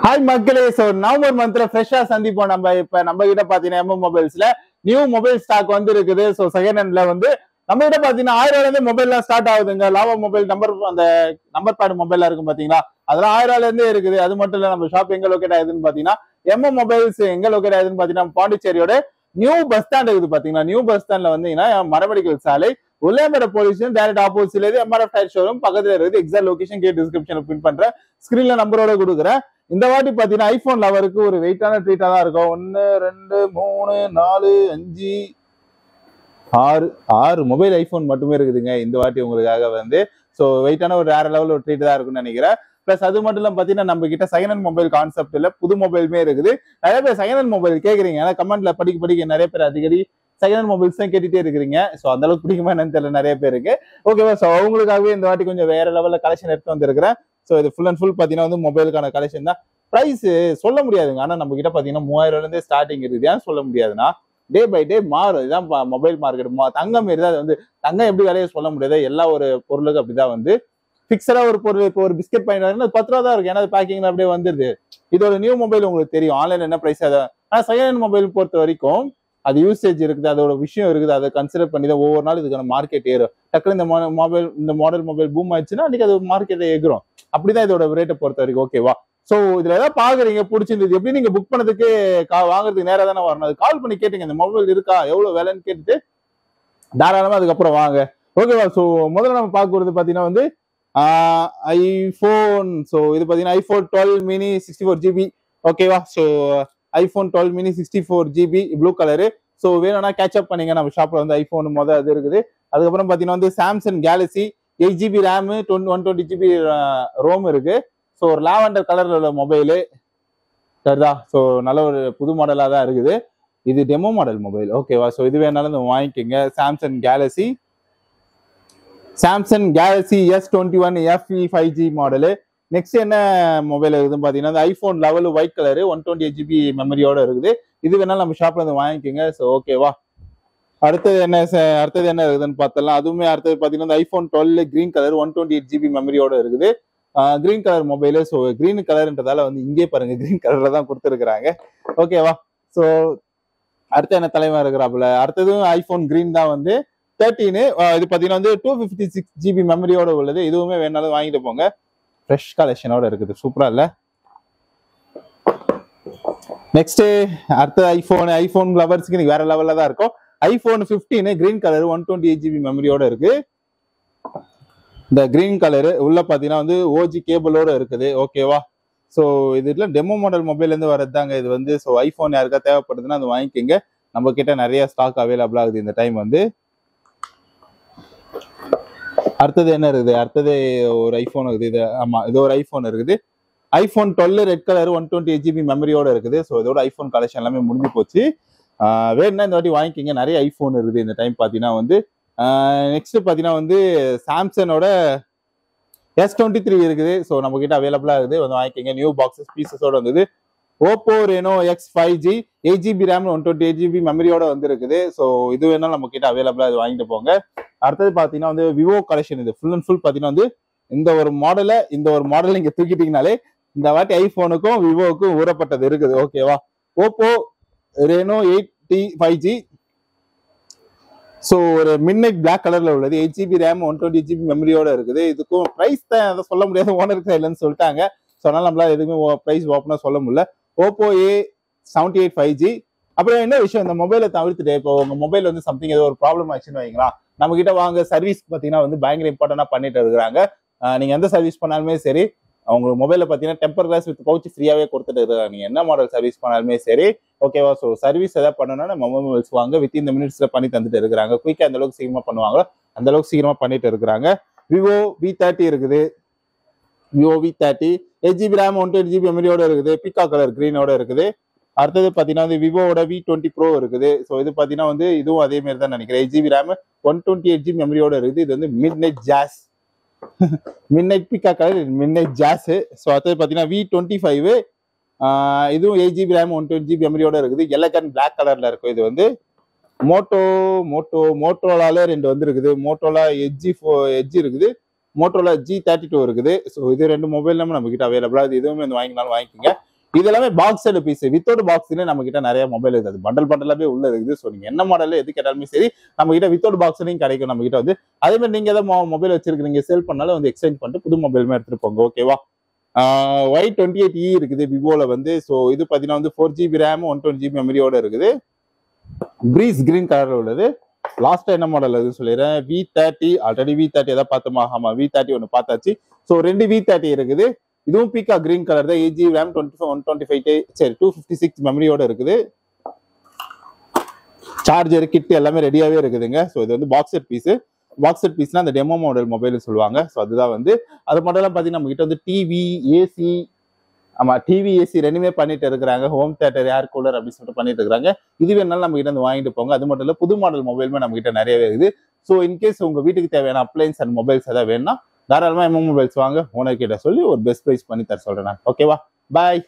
Hi மக்களே. So November மந்த்ல ஃப்ரெஷ்ஷா சந்திப்போம். நம்ம கிட்ட பாத்தீங்கன்னா எம்எம் மொபைல்ஸ்ல நியூ மொபைல் ஸ்டாக் வந்து இருக்குது. ஸோ செகண்ட் ஹேண்ட்ல வந்து நம்ம கிட்ட பாத்தீங்கன்னா 1000 மொபைல்லாம் ஸ்டார்ட் ஆகுதுங்க. லாவா மொபைல் அந்த நம்பர் பேட் மொபைல்லாம் இருக்கும் பாத்தீங்களா, அதெல்லாம் 1000 இருக்குது. அது மட்டும் இல்ல, நம்ம ஷாப் எங்க லொக்கேட் ஆகுதுன்னு பாத்தீங்கன்னா எம்எம் மொபைல்ஸ் எங்க லொக்கேட் ஆகுதுன்னு பாத்தீங்கன்னா பாண்டிச்சேரியோட நியூ பஸ் ஸ்டாண்ட் இருக்குது பாத்தீங்கன்னா. நியூ பஸ் ஸ்டாண்ட்ல வந்தீங்கன்னா மரமெடிக்கல் சாலை உள்ளேமேட போலீஸ் டைரக்ட் ஆப்போசிட்ல எம்ஆர்எஃப் டயர் ஷோரூம் பக்கத்துல இருக்குது. எக்ஸாக்ட் லொகேஷன் கீழே டிஸ்கிரிப்ஷன்ல பின் பண்றேன், ஸ்கிரீன்ல நம்பரோட கொடுக்குறேன். இந்த வாட்டி பாத்தீங்கன்னா ஐபோன் லவருக்கு ஒரு வெயிட்டான ட்ரீட்டா தான் இருக்கும். 1 2 3 4 5 6 மொபைல் ஐபோன் மட்டுமே இருக்குதுங்க இந்த வாட்டி உங்களுக்காக வந்து. ஸோ வெயிட்டான ஒரு வேற லெவல் ஒரு ட்ரீட் தான் இருக்கும்னு நினைக்கிறேன். பிளஸ் அது மட்டும் இல்லாம பாத்தீங்கன்னா நம்ம கிட்ட செகண்ட் ஹேண்ட் மொபைல் கான்செப்ட் இல்ல, புது மொபைலுமே இருக்குது. நிறைய பேர் செகண்ட் ஹேண்ட் மொபைல் கேக்குறீங்க, ஏன்னா கமெண்ட்ல படிக்க நிறைய பேர் அடிக்கடி செகண்ட் ஹேண்ட் மொபைல்ஸ் தான் கேட்டுட்டே இருக்கிறீங்க. ஸோ அந்த அளவுக்கு பிடிக்குமா என்னன்னு தெரியல நிறைய பேருக்கு. ஓகேவா, ஸோ அவங்களுக்காகவே இந்த வாட்டி கொஞ்சம் வேற லெவல்ல கலெக்ஷன் எடுத்து வந்திருக்கிறேன். ஸோ இது ஃபுல் அண்ட் ஃபுல் பாத்தீங்கன்னா வந்து மொபைலுக்கான கலெக்ஷன் தான். பிரைஸ் சொல்ல முடியாதுங்க, ஆனா நம்ம கிட்ட பாத்தீங்கன்னா 3000 ஸ்டார்டிங் இருக்குது. ஏன் சொல்ல முடியாதுன்னா டே பை டே மாறும். இதுதான் மொபைல் மார்க்கெட். தங்கம் மாரி தான் அது வந்து. தங்கம் எப்படி விலையை சொல்ல முடியாது, எல்லா ஒரு பொருளுக்கு அப்படிதான் வந்து பிக்சரா ஒரு பொருள். இப்போ ஒரு பிஸ்கெட் பாயிண்ட் அது 10 ரூபா தான் இருக்கு, ஏன்னா பேக்கிங்ல அப்படியே வந்துருது. இதோட நியூ மொபைல் உங்களுக்கு தெரியும் ஆன்லைன் என்ன பிரைஸ். அதை ஆனா செகண்ட் ஹேண்ட் மொபைல் பொறுத்த வரைக்கும் அது யூசேஜ் இருக்குது, அதோட விஷயம் இருக்குது. அதை கன்சிடர் பண்ணி தான் ஒவ்வொரு நாள் இதுக்கான மார்க்கெட் ஏறும். டக்குனு இந்த மாடல் மொபைல் பூம் ஆயிடுச்சுன்னா அன்னைக்கு அது மார்க்கெட்டை எகிறோம். அப்படிதான் இதோட ரேட்டை பொறுத்த வரைக்கும். ஓகேவா, சோ இதுல ஏதாவது பாக்குறீங்க பிடிச்சிருந்தது, எப்படி நீங்க புக் பண்ணதுக்கு வாங்குறதுக்கு நேரம் தானே வரணும். அது கால் பண்ணி கேட்டீங்க இந்த மொபைல் இருக்கா எவ்வளவு வேலைன்னு கேட்டுட்டு தாராளமா அதுக்கப்புறம் வாங்க. ஓகேவா, சோ முதல்ல நம்ம பார்க்கறது பாத்தீங்கன்னா வந்து ஐபோன். ஸோ இது பாத்தீங்கன்னா ஐபோன் 12 மினி 64GB. ஓகேவா, so iPhone 12 mini 64GB blue colour. So வேணும்னா கேட்சப் பண்ணீங்க, நம்ம ஷாப்ல வந்து ஐபோன் அது இருக்குது. அதுக்கப்புறம் பாத்தீங்கன்னா வந்து Samsung Galaxy 8GB RAM 120GB ROM இருக்கு. ஸோ ஒரு லாவெண்டர் கலர்ல உள்ள மொபைலு சரிதா. ஸோ நல்ல ஒரு புது மாடலா தான் இருக்குது. இது டெமோ மாடல் மொபைல். ஓகேவா, ஸோ இது வேணாலும் வாங்கிக்கோங்க. Samsung Galaxy S21 FE 5G model. Next என்ன மொபைல் இருக்குதுன்னு பாத்தீங்கன்னா ஐபோன் 11 ஒயிட் கலரு 128GB மெமரியோட இருக்குது. இது வேணாலும் நம்ம ஷாப்ல இருந்து வாங்கிக்கோங்க. ஸோ ஓகேவா, அடுத்தது என்ன இருக்குதுன்னு பார்த்தலாம். அதுவுமே அடுத்தது பாத்தீங்கன்னா ஐபோன் 12 கிரீன் கலர் 128GB மெமரியோட இருக்குது. Green colour mobile. So green கலர்ன்றதால வந்து இங்கே பாருங்க கிரீன் கலர்ல தான் கொடுத்துருக்குறாங்க. ஓகேவா, ஸோ அடுத்த என்ன தலைவா இருக்கிறாப்புல. அடுத்ததும் ஐபோன் கிரீன் தான் வந்து 13. இது பாத்தீங்கன்னா வந்து 256GB மெமரியோட உள்ளது. இதுவுமே வேணாலும் வாங்கிட்டு போங்க, ஃப்ரெஷ் கலெக்ஷனோட இருக்குது. சூப்பரா இல்ல. நெக்ஸ்ட் அடுத்த ஐபோன் லவர்ஸ்க்கு வேற லெவல்ல தான் இருக்கும். ஐபோன் 15 கிரீன் கலர் 128GB மெமரியோட இருக்கு. இந்த கிரீன் கலரு உள்ள பாத்தீங்கன்னா வந்து ஓஜி கேபிளோட இருக்குது. ஓகேவா, ஸோ இதுல டெமோ மாடல் மொபைல் இருந்து வரதுதாங்க இது வந்து. ஸோ ஐபோன் யாருக்கா தேவைப்படுதுன்னா அது வாங்கிக்கோங்க. நம்ம கிட்ட நிறைய ஸ்டாக் அவைலபிள் ஆகுது இந்த டைம் வந்து. அடுத்தது என்ன இருக்குது, அடுத்தது ஒரு ஐபோன் இருக்குது. இது ஆமா, இது ஒரு ஐபோன் இருக்குது. ஐபோன் 12 ரெட் கலர் 128GB மெமரியோட இருக்குது. ஸோ இதோட ஐபோன் கலெக்ஷன் எல்லாமே முடிஞ்சு போச்சு. வேணும்னா இந்த வாட்டி வாங்கிக்கோங்க, நிறைய ஐபோன் இருக்குது இந்த டைம் பாத்தீங்கன்னா வந்து. நெக்ஸ்ட் பாத்தீங்கன்னா வந்து சாம்சங்கோட S23 இருக்குது. ஸோ நம்ம கிட்ட அவைலபிளா இருக்குது, வந்து வாங்கிக்கோங்க. நியூ பாக்ஸஸ் பீசஸோட வந்தது. Oppo Reno X 5G 8GB RAM 128GB மெமரியோட வந்து இருக்குது. ஸோ இது வேணாலும் நம்ம கிட்ட அவைலபிளா இது வாங்கிட்டு போங்க. அடுத்தது பாத்தீங்கன்னா வந்து விவோ கலெக்ஷன். இது ஃபுல் அண்ட் ஃபுல் பாத்தீங்கன்னா வந்து இந்த ஒரு மாடலை நீங்க தூக்கிட்டீங்கனாலே இந்த வாட்டி ஐபோனுக்கும் விவோவுக்கும் ஊறப்பட்டது இருக்குது. ஓகேவா, Oppo Reno 8T 5G. So ஒரு மிட்நைட் பிளாக் கலர்ல உள்ளது. 8GB ரேம் 128GB மெமரியோட இருக்குது. இதுக்கும் பிரைஸ் தான் அதை சொல்ல முடியாது, ஓனருக்கு இல்லைன்னு சொல்லிட்டாங்க. ஸோ அதனால நம்மளால எதுவுமே பிரைஸ் ஓப்பனா சொல்ல முடியல. Oppo A78 5G. அப்புறம் என்ன விஷயம், இந்த மொபைலை தவிர்த்துட்டு இப்போ உங்க மொபைல் வந்து சம்திங் ஏதோ ஒரு ப்ராப்ளம் ஆச்சுன்னு வைங்களா, நம்ம கிட்ட வாங்க. சர்வீஸ் பாத்தீங்கன்னா வந்து பயங்கர இம்பார்ட்டன்டா பண்ணிட்டு இருக்கிறாங்க. நீங்க எந்த சர்வீஸ் பண்ணாலுமே சரி, அவங்க மொபைல பாத்தீங்கன்னா டெம்பர் கிளாஸ் வித் பவுச் ஃப்ரீயாவே கொடுத்துட்டு இருக்காங்க. நீங்க என்ன மாடல் சர்வீஸ் பண்ணாலுமே சரி. ஓகேவா, ஸோ சர்வீஸ் எதாவது பண்ணணும்னா நம்ம மொபைல்ஸ் வாங்க, வித்தின் இந்த மினிட்ஸ்ல பண்ணி தந்துட்டு இருக்கிறாங்க. குயிக்கா அந்த அளவுக்கு சீக்கிரமா பண்ணுவாங்க, அந்த அளவுக்கு சீக்கிரமா பண்ணிட்டு இருக்கிறாங்க. விவோ V30 இருக்குது. Vivo V30 8GB RAM 128GB மெமரியோட இருக்குது. பிகா கலர் கிரீனோட இருக்குது. அடுத்தது பாத்தீங்கன்னா வந்து விவோட V20 Pro இருக்குது. ஸோ இது பாத்தீங்கன்னா வந்து இதுவும் அதே மாதிரி தான் நினைக்கிறேன். 8GB ரேம் 128GB மெமரியோட இருக்குது. இது வந்து மிட்நைட் ஜாஸ் மிட்நைட் பிகா கலர் மிட்நைட் ஜாஸ். ஸோ அடுத்தது பாத்தீங்கன்னா V25 இதுவும் 8GB ரேம் 120GB மெமரியோட இருக்குது. எலகன் பிளாக் கலர்ல இருக்கும். இது வந்து மோட்டோலால 2 வந்து இருக்குது. மோட்டோலா எட்ஜ் இருக்குது, மோட்டோலா G32 இருக்குது. ஸோ இது 2 மொபைல் நம்ம கிட்ட அவைலபிளா. இது எதுவுமே வந்து வாங்கினாலும் வாங்கிக்கோங்க. இது எல்லாமே பாக்ஸ் செட் பீஸ் வித்தவுட் பாக்ஸ்ல நம்ம கிட்ட நிறைய மொபைல் இருக்குது. பண்டல் பண்டலாவே உள்ள இருக்குது. ஸோ நீங்க என்ன மாடல் எது கேட்டாலுமே சரி நம்ம கிட்ட வித்தவுட் பாக்ஸ்லையும் கிடைக்கும் நம்ம கிட்ட வந்து. அதே மாதிரி நீங்க ஏதாவது மொபைல் வச்சிருக்கீங்க சேல் பண்ணாலும் வந்து எக்ஸ்சேஞ்ச் பண்ணிட்டு புது மொபைலுமே எடுத்துட்டு போங்க. ஓகேவா? Y28E இருக்குது விவோல வந்து. ஸோ இது பார்த்தீங்கன்னா வந்து 4GB ரேம் 120GB மெமரியோட இருக்குது. பிரீஸ் கிரீன் கலர்ல உள்ளது. லாஸ்ட் என்ன மாடல் அதுன்னு சொல்லிடுறேன். V30 ஆல்ரெடி V30 ஏதாவது பார்த்தோமா? ஆமா V30 ஒன்று பார்த்தாச்சு. ஸோ 2 V30 இருக்குது. இதுவும் பீக்கா கிரீன் கலர் தான். 8GB ரேம் 125 சரி 256 மெமரியோட இருக்குது. சார்ஜர் கிட் எல்லாமே ரெடியாவே இருக்குதுங்க. ஸோ இது வந்து box set piece. Box set பீஸ்னா அந்த டெமோ மாடல் மொபைல் சொல்லுவாங்க. ஸோ அதுதான் வந்து அது மட்டும் பார்த்தீங்கன்னா நம்ம கிட்ட வந்து டிவி ஏசி, ஆமா டிவி ஏசி ரெண்டுமே பண்ணிட்டு இருக்கிறாங்க. ஹோம் தியேட்டர் ஏர் கூலர் அப்படின்னு சொல்லிட்டு பண்ணிட்டு இருக்காங்க. இது வேணாலும் நம்ம கிட்ட வந்து வாங்கிட்டு போங்க. அது மட்டும் இல்ல புது மாடல் மொபைலுமே நம்ம கிட்ட நிறையவே இருக்குது. ஸோ இன்கேஸ் உங்க வீட்டுக்கு தேவையான அப்ளைன்ஸ் அண்ட் மொபைல்ஸ் ஏதாவது வேணும்னா தாராளமா மொபைல்ஸ் வாங்க. ஓனர் கிட்ட சொல்லி ஒரு பெஸ்ட் பிரைஸ் பண்ணி தர சொல்றேன். ஓகேவா? பாய்.